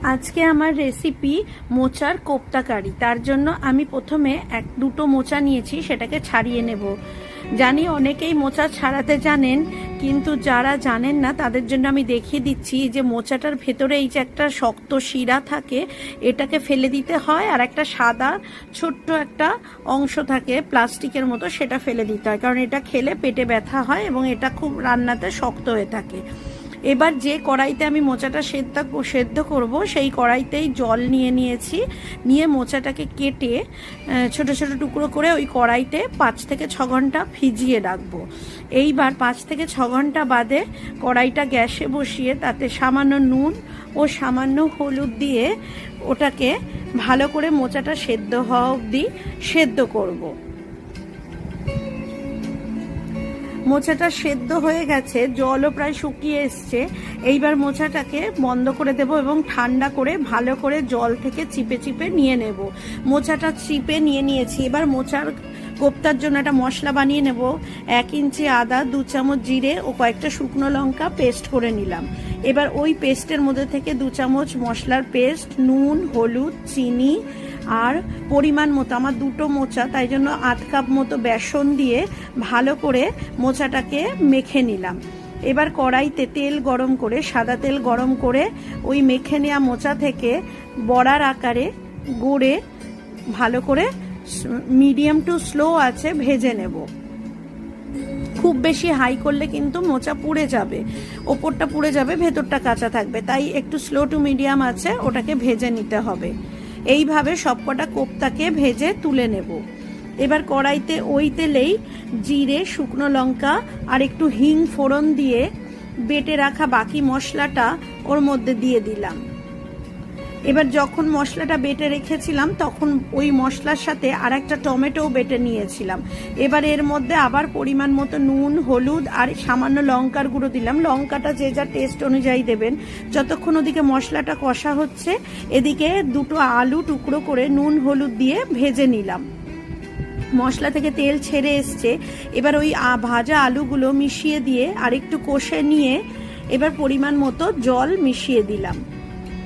আজকে আমার রেসিপি মোচার কোপ্তা কারি। তার জন্য আমি প্রথমে দুটো মোচা নিয়েছি, সেটাকে ছাড়িয়ে নেব। জানি অনেকেই মোচা ছাড়াতে জানেন, কিন্তু যারা জানেন না তাদের জন্য আমি দেখিয়ে দিচ্ছি যে মোচাটার ভেতরে এই যে একটা শক্ত শিরা থাকে, এটাকে ফেলে দিতে হয়, আর একটা সাদা ছোট্ট একটা অংশ থাকে প্লাস্টিকের মতো, সেটা ফেলে দিতে হয়, কারণ এটা খেলে পেটে ব্যথা হয় এবং এটা খুব রান্নাতে শক্ত হয়ে থাকে। এবার যে কড়াইতে আমি মোচাটা সেদ্ধ করব, সেই কড়াইতেই জল নিয়েছি, নিয়ে মোচাটাকে কেটে ছোট ছোট টুকরো করে ওই কড়াইতে 5 থেকে 6 ঘন্টা ভিজিয়ে রাখবো। এইবার 5 থেকে 6 ঘন্টা বাদে কড়াইটা গ্যাসে বসিয়ে তাতে সামান্য নুন ও সামান্য হলুদ দিয়ে ওটাকে ভালো করে মোচাটা সেদ্ধ হওয়া অবধি সেদ্ধ করব। মোচাটা সেদ্ধ হয়ে গেছে, জলও প্রায় শুকিয়ে এসছে। এইবার মোচাটাকে বন্ধ করে দেব এবং ঠান্ডা করে ভালো করে জল থেকে চিপে চিপে নিয়ে নেব। মোচাটা চিপে নিয়েছি। এবার মোচার কোপ্তার জন্য একটা মশলা বানিয়ে নেব। 1 ইঞ্চি আদা, 2 চামচ জিরে ও কয়েকটা শুকনো লঙ্কা পেস্ট করে নিলাম। এবার ওই পেস্টের মধ্যে থেকে 2 চামচ মশলার পেস্ট, নুন, হলুদ, চিনি আর পরিমাণ মতো, আমার 2টো মোচা তাই জন্য 8 কাপ মতো বেসন দিয়ে ভালো করে মোচাটাকে মেখে নিলাম। এবার কড়াইতে তেল গরম করে, সাদা তেল গরম করে ওই মেখে নেওয়া মোচা থেকে বড়ার আকারে গড়ে ভালো করে মিডিয়াম টু স্লো আছে ভেজে নেব। খুব বেশি হাই করলে কিন্তু মোচা পুড়ে যাবে, ওপরটা পুড়ে যাবে, ভেতরটা কাঁচা থাকবে, তাই একটু স্লো টু মিডিয়াম আছে ওটাকে ভেজে নিতে হবে। এইভাবে সবকটা কোপ্তাকে ভেজে তুলে নেব। এবার কড়াইতে ওই তেলেই জিরে, শুকনো লঙ্কা আর একটু হিং ফোড়ন দিয়ে বেটে রাখা বাকি মশলাটা ওর মধ্যে দিয়ে দিলাম। এবার যখন মশলাটা বেটে রেখেছিলাম তখন ওই মশলার সাথে আর একটা টমেটোও বেটে নিয়েছিলাম। এবার এর মধ্যে আবার পরিমাণ মতো নুন, হলুদ আর সামান্য লঙ্কার গুঁড়ো দিলাম। লঙ্কাটা যে যা টেস্ট অনুযায়ী দেবেন। যতক্ষণ ওদিকে মশলাটা কষা হচ্ছে, এদিকে 2টো আলু টুকরো করে নুন হলুদ দিয়ে ভেজে নিলাম। মশলা থেকে তেল ছেড়ে এসছে। এবার ওই ভাজা আলুগুলো মিশিয়ে দিয়ে আর একটু কষে নিয়ে এবার পরিমাণ মতো জল মিশিয়ে দিলাম।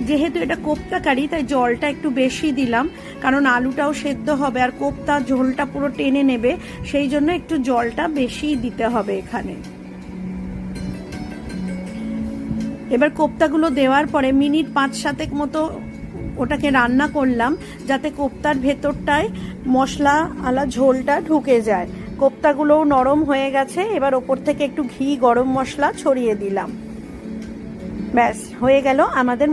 যেহেতু এটা কোপ্তা কারি তাই জলটা একটু বেশি দিলাম, কারণ আলুটাও সেদ্ধ হবে আর কোপ্তা ঝোলটা পুরো টেনে নেবে, সেই জন্য একটু জলটা বেশি দিতে হবে এখানে। এবার কোপ্তাগুলো দেওয়ার পরে মিনিট 5-7 মতো ওটাকে রান্না করলাম, যাতে কোপ্তার ভেতরটায় মশলা আলা ঝোলটা ঢুকে যায়। কোপ্তাগুলোও নরম হয়ে গেছে। এবার ওপর থেকে একটু ঘি, গরম মশলা ছড়িয়ে দিলাম। ব্যাস হয়ে গেল আমাদের